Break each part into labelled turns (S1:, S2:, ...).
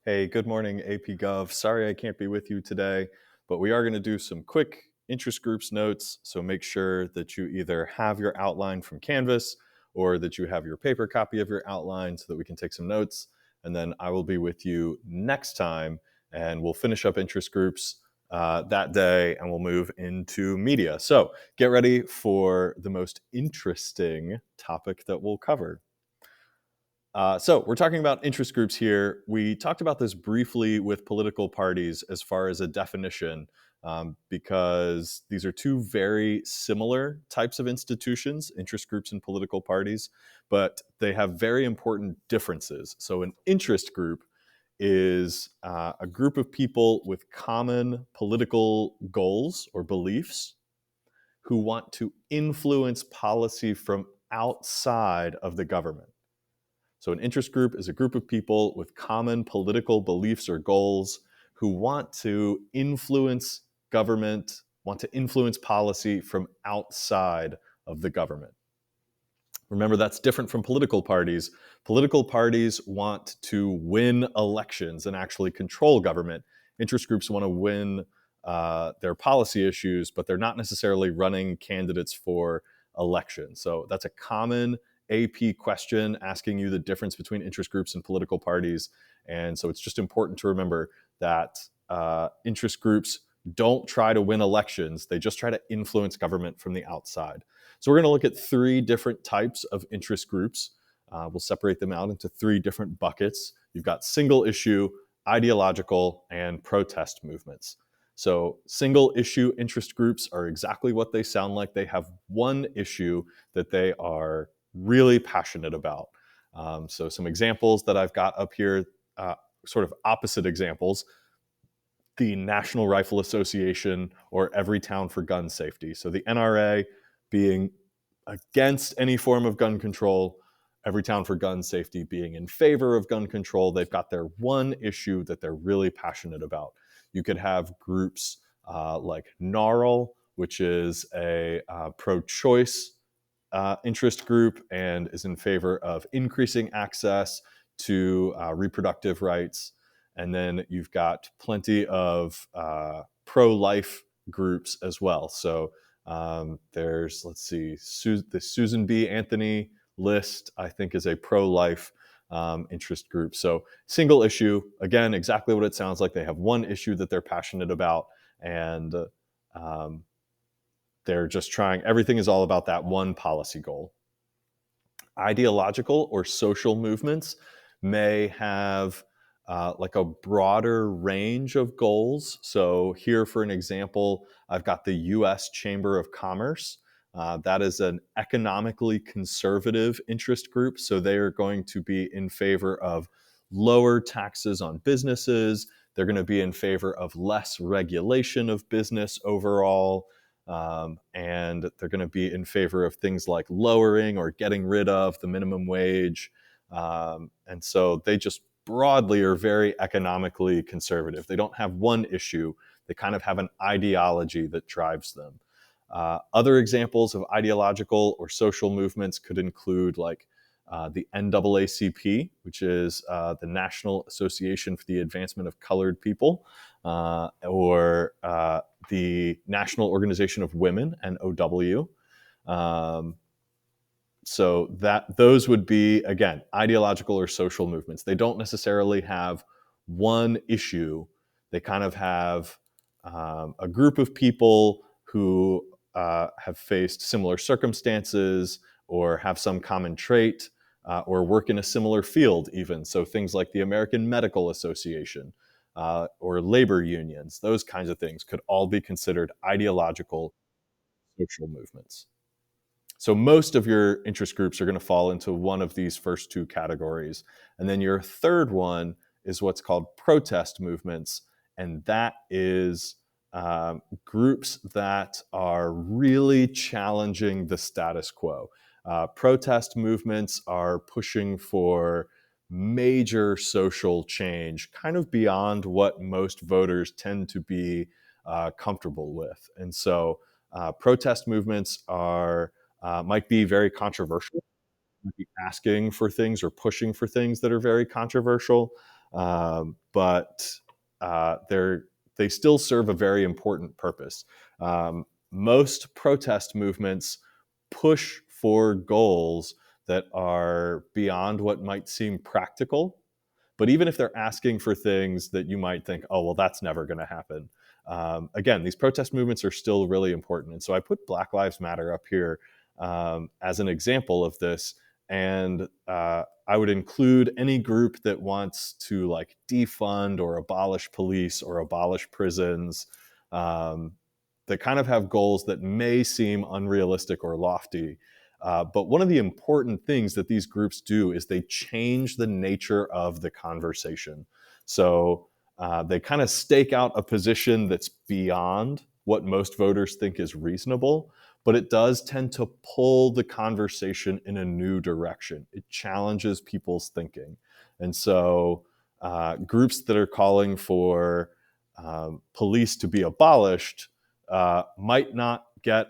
S1: Hey, good morning, AP Gov. Sorry I can't be with you today, but we are going to do some quick interest groups notes. So make sure that you either have your outline from Canvas or that you have your paper copy of your outline so that we can take some notes. And then I will be with you next time and we'll finish up interest groups that day and we'll move into media. So get ready for the most interesting topic that we'll cover. So we're talking about interest groups here. We talked about this briefly with political parties as far as a definition, because these are two very similar types of institutions, interest groups and political parties, but they have very important differences. So an interest group is a group of people with common political goals or beliefs who want to influence policy from outside of the government. So, an interest group is a group of people with common political beliefs or goals who want to influence government, want to influence policy from outside of the government. Remember, that's different from political parties. Political parties want to win elections and actually control government. Interest groups want to win their policy issues, but they're not necessarily running candidates for election. So that's a common AP question asking you the difference between interest groups and political parties. And so it's just important to remember that interest groups don't try to win elections, they just try to influence government from the outside. So we're going to look at three different types of interest groups. We'll separate them out into three different buckets. You've got single issue, ideological, and protest movements. So single issue interest groups are exactly what they sound like. They have one issue that they are really passionate about. So some examples that I've got up here, sort of opposite examples: the National Rifle Association or Everytown for Gun Safety. So the NRA being against any form of gun control, Everytown for Gun Safety being in favor of gun control. They've got their one issue that they're really passionate about. You could have groups like NARAL, which is a pro-choice interest group and is in favor of increasing access to reproductive rights. And then you've got plenty of pro-life groups as well. So there's, let's see, the Susan B. Anthony list, I think, is a pro-life interest group. So single issue, again, exactly what it sounds like. They have one issue that they're passionate about, and they're just trying, everything is all about that one policy goal. Ideological or social movements may have like a broader range of goals. So here, for an example, I've got the U.S. Chamber of Commerce. That is an economically conservative interest group. So they are going to be in favor of lower taxes on businesses. They're going to be in favor of less regulation of business overall. And they're going to be in favor of things like lowering or getting rid of the minimum wage. And so they just broadly are very economically conservative. They don't have one issue, they kind of have an ideology that drives them. Other examples of ideological or social movements could include like the NAACP, which is the National Association for the Advancement of Colored People, or the National Organization of Women, NOW. So that those would be, again, ideological or social movements. They don't necessarily have one issue. They kind of have a group of people who have faced similar circumstances or have some common trait, or work in a similar field even. So things like the American Medical Association or labor unions, those kinds of things could all be considered ideological social movements. So most of your interest groups are going to fall into one of these first two categories. And then your third one is what's called protest movements. And that is groups that are really challenging the status quo. Protest movements are pushing for major social change, kind of beyond what most voters tend to be comfortable with. And so protest movements are might be very controversial, might be asking for things or pushing for things that are very controversial. but they still serve a very important purpose. Most protest movements push for goals that are beyond what might seem practical. But even if they're asking for things that you might think, oh, well, that's never going to happen. Again, these protest movements are still really important. And so I put Black Lives Matter up here as an example of this. And I would include any group that wants to like defund or abolish police or abolish prisons, that kind of have goals that may seem unrealistic or lofty. But one of the important things that these groups do is they change the nature of the conversation. So they kind of stake out a position that's beyond what most voters think is reasonable, but it does tend to pull the conversation in a new direction. It challenges people's thinking. And so groups that are calling for police to be abolished might not get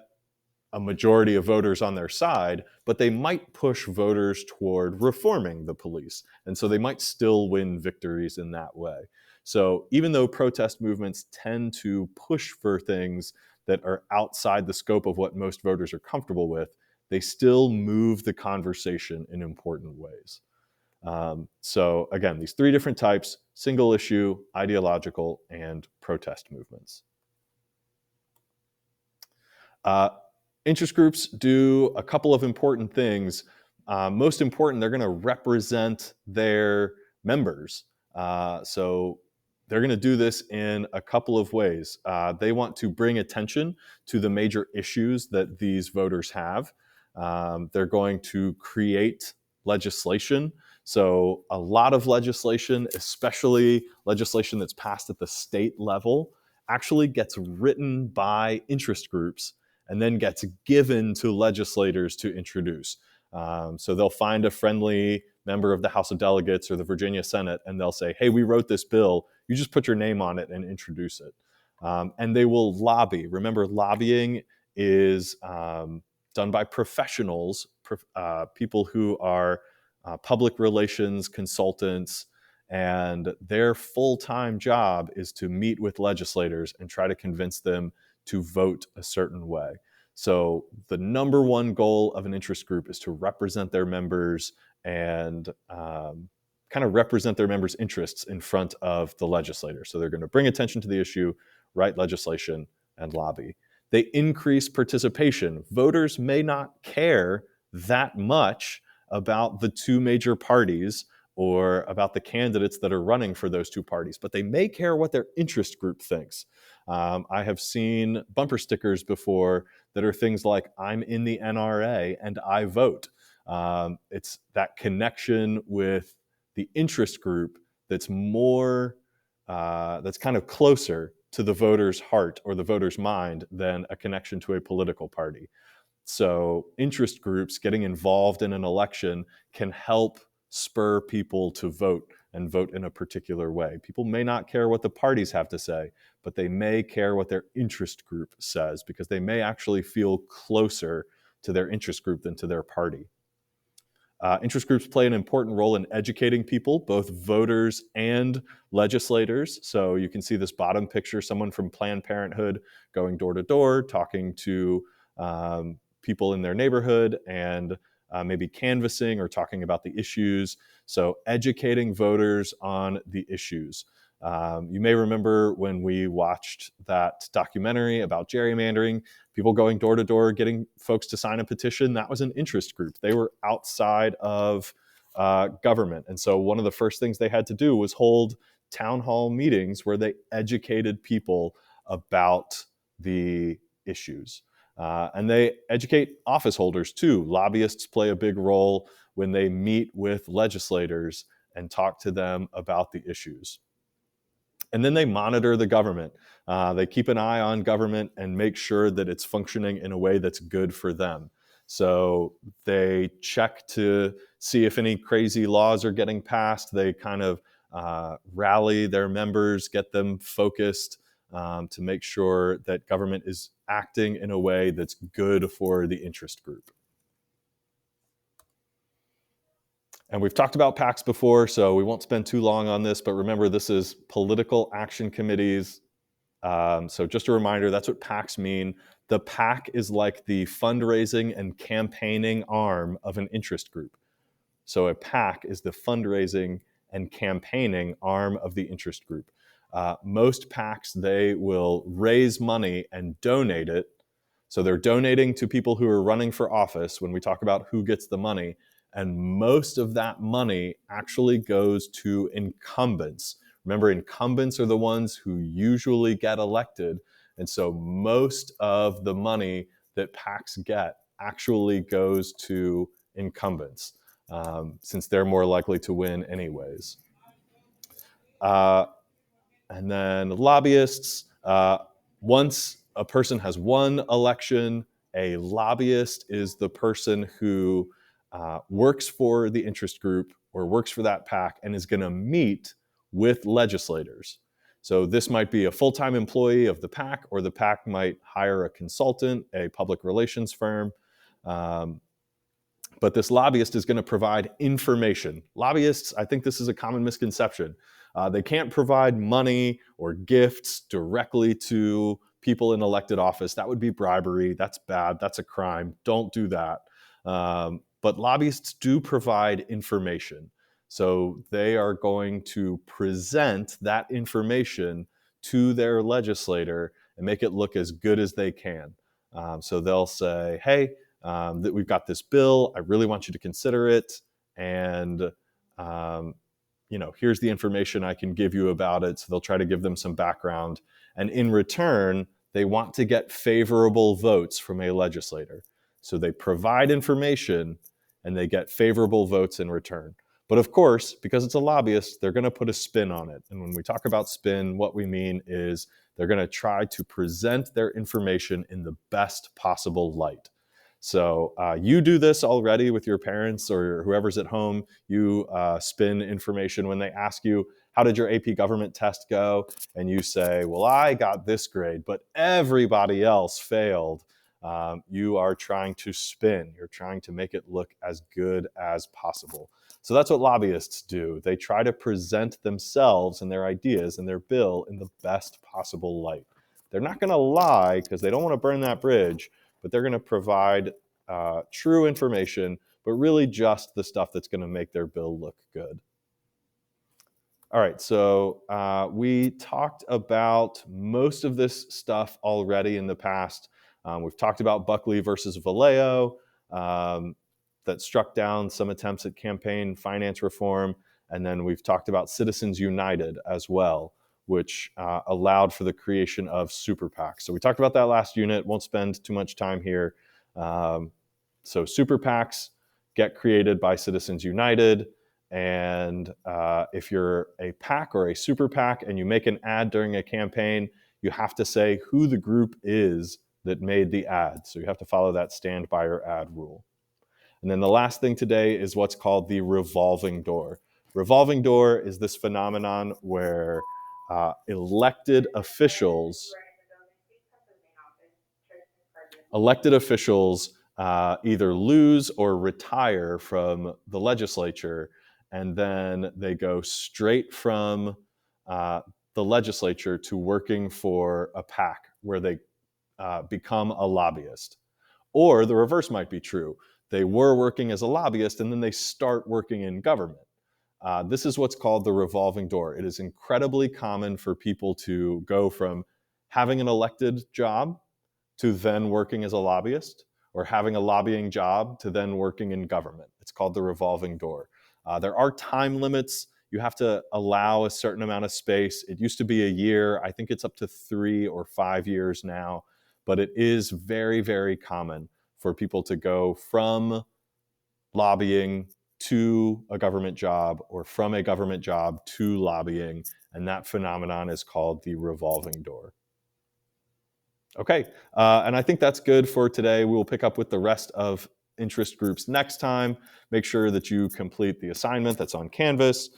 S1: a majority of voters on their side, but they might push voters toward reforming the police. And so they might still win victories in that way. So even though protest movements tend to push for things that are outside the scope of what most voters are comfortable with, they still move the conversation in important ways. So again, these three different types: single issue, ideological, and protest movements. Interest groups do a couple of important things. Most important, they're going to represent their members. So they're going to do this in a couple of ways. They want to bring attention to the major issues that these voters have. They're going to create legislation. So a lot of legislation, especially legislation that's passed at the state level, actually gets written by interest groups and then gets given to legislators to introduce. So they'll find a friendly member of the House of Delegates or the Virginia Senate, and they'll say, hey, we wrote this bill. You just put your name on it and introduce it. And they will lobby. Remember, lobbying is done by professionals, people who are public relations consultants, and their full-time job is to meet with legislators and try to convince them to vote a certain way. So the number one goal of an interest group is to represent their members and kind of represent their members' interests in front of the legislator. So they're going to bring attention to the issue, write legislation, and lobby. They increase participation. Voters may not care that much about the two major parties or about the candidates that are running for those two parties, but they may care what their interest group thinks. I have seen bumper stickers before that are things like, I'm in the NRA and I vote. It's that connection with the interest group that's more, that's kind of closer to the voter's heart or the voter's mind than a connection to a political party. So interest groups getting involved in an election can help spur people to vote and vote in a particular way. People may not care what the parties have to say, but they may care what their interest group says because they may actually feel closer to their interest group than to their party. Interest groups play an important role in educating people, both voters and legislators. So you can see this bottom picture, someone from Planned Parenthood going door to door, talking to people in their neighborhood and maybe canvassing or talking about the issues. So educating voters on the issues. You may remember when we watched that documentary about gerrymandering, people going door to door, getting folks to sign a petition. That was an interest group. They were outside of government. And so one of the first things they had to do was hold town hall meetings where they educated people about the issues. And they educate office holders too. Lobbyists play a big role when they meet with legislators and talk to them about the issues. And then they monitor the government. They keep an eye on government and make sure that it's functioning in a way that's good for them. So they check to see if any crazy laws are getting passed. They kind of rally their members, get them focused to make sure that government is acting in a way that's good for the interest group. And we've talked about PACs before, so we won't spend too long on this, but remember, this is political action committees. So just a reminder, that's what PACs mean. The PAC is like the fundraising and campaigning arm of an interest group. So a PAC is the fundraising and campaigning arm of the interest group. Most PACs, they will raise money and donate it. So they're donating to people who are running for office when we talk about who gets the money. And most of that money actually goes to incumbents. Remember, incumbents are the ones who usually get elected. And so most of the money that PACs get actually goes to incumbents, since they're more likely to win anyways. And then lobbyists, once a person has won election, a lobbyist is the person who works for the interest group or works for that PAC and is going to meet with legislators. So this might be a full-time employee of the PAC, or the PAC might hire a consultant, a public relations firm. But this lobbyist is going to provide information. Lobbyists, I think this is a common misconception. They can't provide money or gifts directly to people in elected office. That would be bribery. That's bad. That's a crime. Don't do that. But lobbyists do provide information. So they are going to present that information to their legislator and make it look as good as they can. So they'll say, hey, that we've got this bill. I really want you to consider it. And, here's the information I can give you about it. So they'll try to give them some background. And in return, they want to get favorable votes from a legislator. So they provide information and they get favorable votes in return. But of course, because it's a lobbyist, they're going to put a spin on it. And when we talk about spin, what we mean is they're going to try to present their information in the best possible light. So you do this already with your parents or whoever's at home. You spin information when they ask you, how did your AP government test go? And you say, well, I got this grade, but everybody else failed. You are trying to spin. You're trying to make it look as good as possible. So that's what lobbyists do. They try to present themselves and their ideas and their bill in the best possible light. They're not going to lie because they don't want to burn that bridge, but they're going to provide true information, but really just the stuff that's going to make their bill look good. All right, so we talked about most of this stuff already in the past. We've talked about Buckley versus Valeo, that struck down some attempts at campaign finance reform. And then we've talked about Citizens United as well, which allowed for the creation of super PACs. So we talked about that last unit, won't spend too much time here. So super PACs get created by Citizens United. And if you're a PAC or a super PAC and you make an ad during a campaign, you have to say who the group is that made the ad. So you have to follow that stand by your ad rule. And then the last thing today is what's called the revolving door. Revolving door is this phenomenon where elected officials either lose or retire from the legislature, and then they go straight from the legislature to working for a PAC where they become a lobbyist. Or the reverse might be true. They were working as a lobbyist and then they start working in government. This is what's called the revolving door. It is incredibly common for people to go from having an elected job to then working as a lobbyist, or having a lobbying job to then working in government. It's called the revolving door. There are time limits. You have to allow a certain amount of space. It used to be a year. I think it's up to 3 or 5 years now. But it is very, very common for people to go from lobbying to a government job or from a government job to lobbying. And that phenomenon is called the revolving door. Okay, and I think that's good for today. We will pick up with the rest of interest groups next time. Make sure that you complete the assignment that's on Canvas.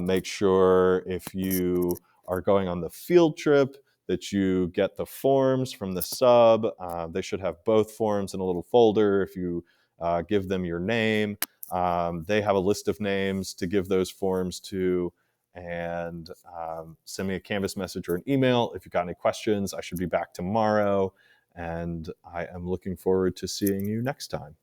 S1: Make sure if you are going on the field trip that you get the forms from the sub. They should have both forms in a little folder if you give them your name. They have a list of names to give those forms to, and send me a Canvas message or an email if you've got any questions. I should be back tomorrow, and I am looking forward to seeing you next time.